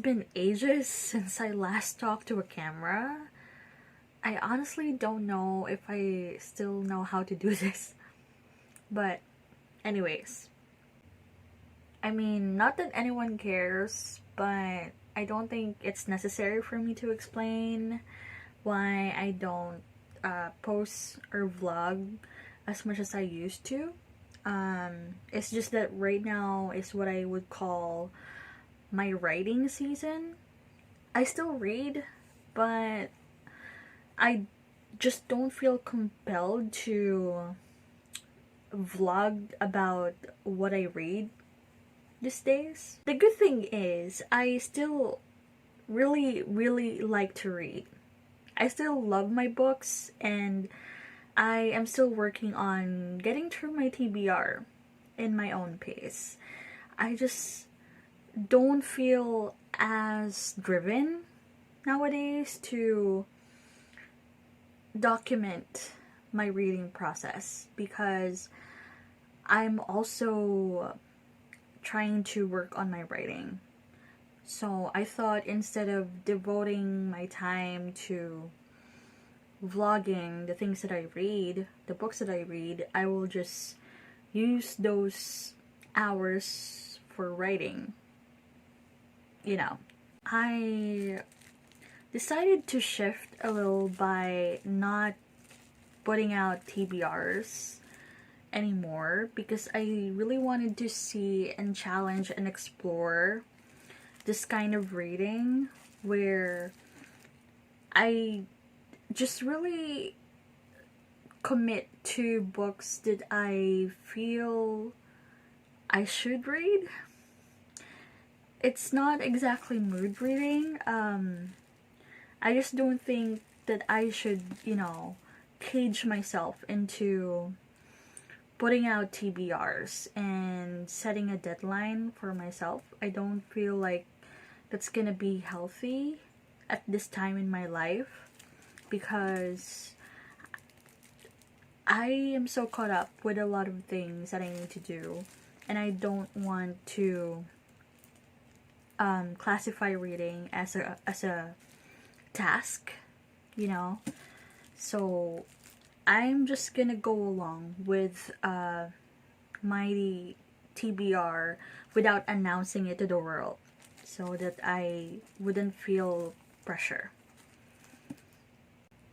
been ages since I last talked to a camera. I honestly don't know if I still know how to do this. But anyways, I mean, not that anyone cares, but I don't think it's necessary for me to explain why I don't post or vlog as much as I used to. It's just that right now is what I would call my writing season. I still read, but I just don't feel compelled to vlog about what I read these days. The good thing is, I still really like to read. I still love my books, and I am still working on getting through my TBR in my own pace. I just don't feel as driven nowadays to document my reading process because I'm also trying to work on my writing. So I thought instead of devoting my time to vlogging the things that I read, the books that I read, I will just use those hours for writing. You know, I decided to shift a little by not putting out TBRs anymore because I really wanted to see and challenge and explore this kind of reading where I just really commit to books that I feel I should read. It's not exactly mood reading. I just don't think that I should, cage myself into putting out TBRs and setting a deadline for myself. I don't feel like that's gonna be healthy at this time in my life because I am so caught up with a lot of things that I need to do, and I don't want to classify reading as a task, So I'm just gonna go along with my TBR without announcing it to the world so that I wouldn't feel pressure.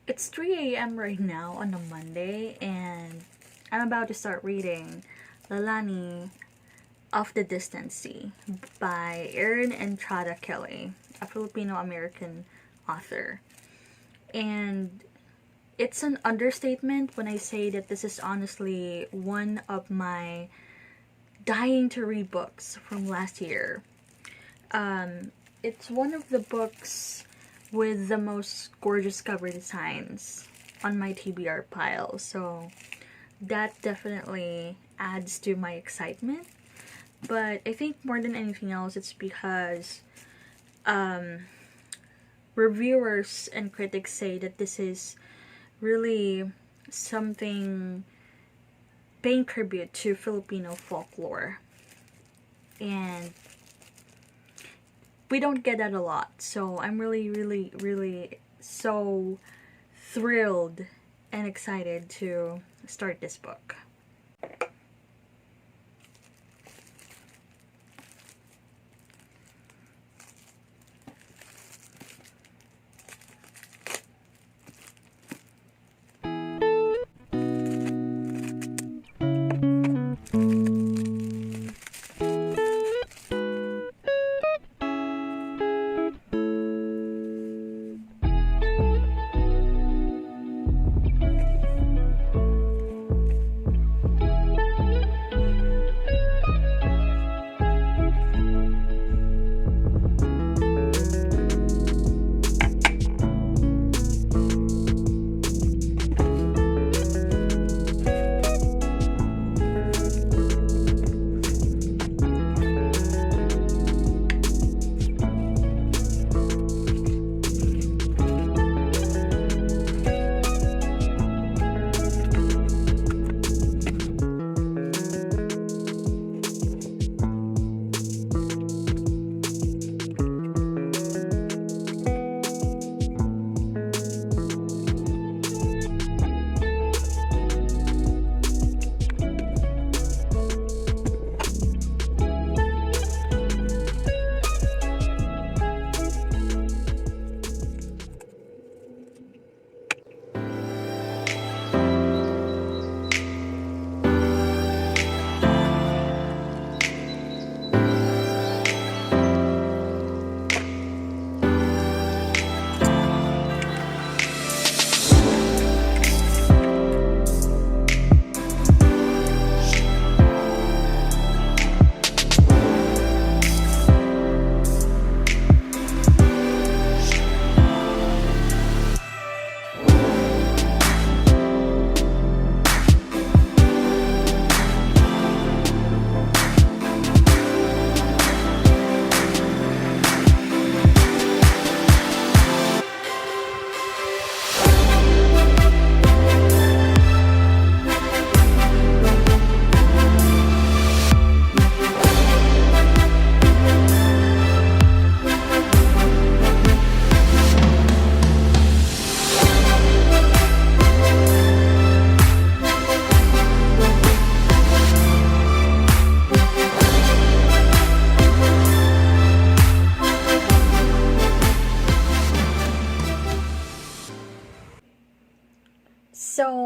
It's 3 a.m. right now on a Monday, and I'm about to start reading Lalani of the Distant Sea by Erin Entrada Kelly, a Filipino-American author. And it's an understatement when I say that this is honestly one of my dying to read books from last year. It's one of the books with the most gorgeous cover designs on my TBR pile, so that definitely adds to my excitement. But I think more than anything else, it's because reviewers and critics say that this is really something paying tribute to Filipino folklore, and we don't get that a lot, so I'm really so thrilled and excited to start this book.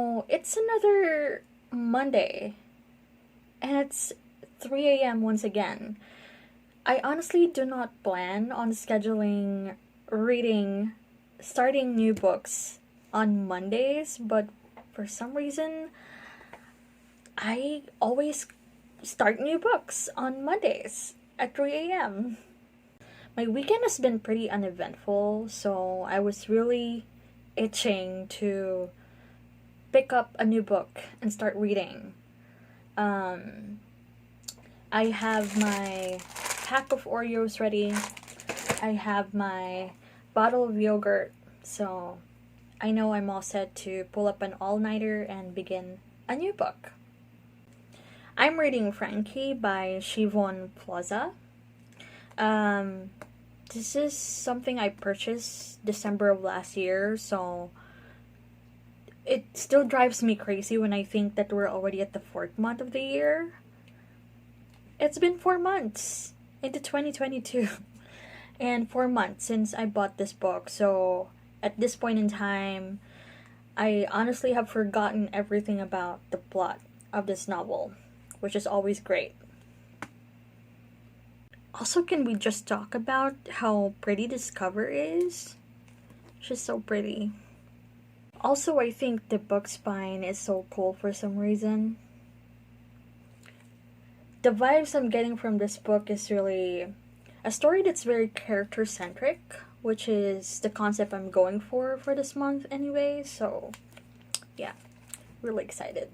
So it's another Monday, and it's 3 a.m. once again. I honestly do not plan on scheduling starting new books on Mondays, but for some reason, I always start new books on Mondays at 3 a.m. My weekend has been pretty uneventful, so I was really itching to pick up a new book and start reading. I have my pack of Oreos ready. I have my bottle of yogurt, so I know I'm all set to pull up an all-nighter and begin a new book. I'm reading Frankie by Shivon Plaza. This is something I purchased December of last year, so it still drives me crazy when I think that we're already at the 4th month of the year. It's been 4 months into 2022 and 4 months since I bought this book, so at this point in time, I honestly have forgotten everything about the plot of this novel, which is always great. Also, can we just talk about how pretty this cover is? She's so pretty. Also, I think the book spine is so cool for some reason. The vibes I'm getting from this book is really a story that's very character-centric, which is the concept I'm going for this month anyway, so yeah, really excited.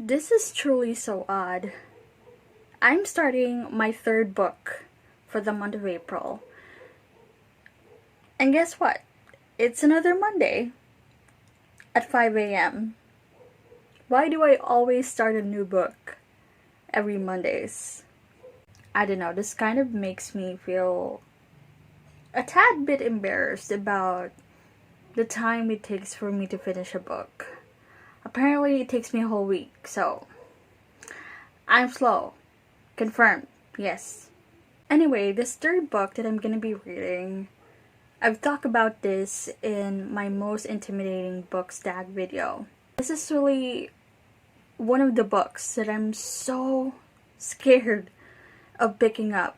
This is truly so odd. I'm starting my 3rd book for the month of April. And guess what? It's another Monday at 5 a.m. Why do I always start a new book every Mondays? I don't know, this kind of makes me feel a tad bit embarrassed about the time it takes for me to finish a book. Apparently, it takes me a whole week, so I'm slow. Confirmed, yes. Anyway, this third book that I'm gonna be reading, I've talked about this in my most intimidating book stag video. This is really one of the books that I'm so scared of picking up.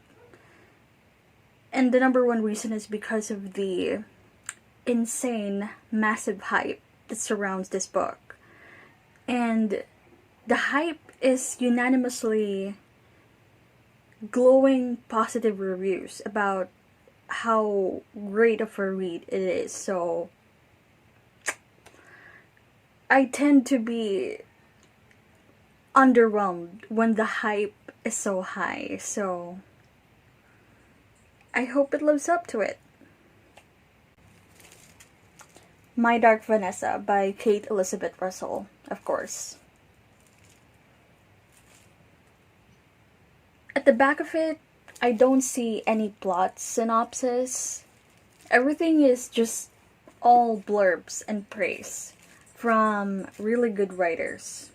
And the number one reason is because of the insane, massive hype that surrounds this book. And the hype is unanimously glowing positive reviews about how great of a read it is. So I tend to be underwhelmed when the hype is so high. So I hope it lives up to it. My Dark Vanessa by Kate Elizabeth Russell, of course. At the back of it, I don't see any plot synopsis. Everything is just all blurbs and praise from really good writers.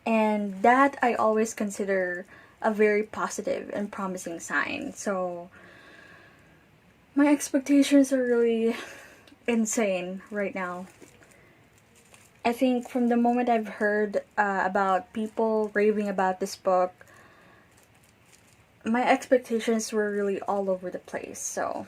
And that I always consider a very positive and promising sign. So my expectations are really insane right now. I think from the moment I've heard about people raving about this book, my expectations were really all over the place. So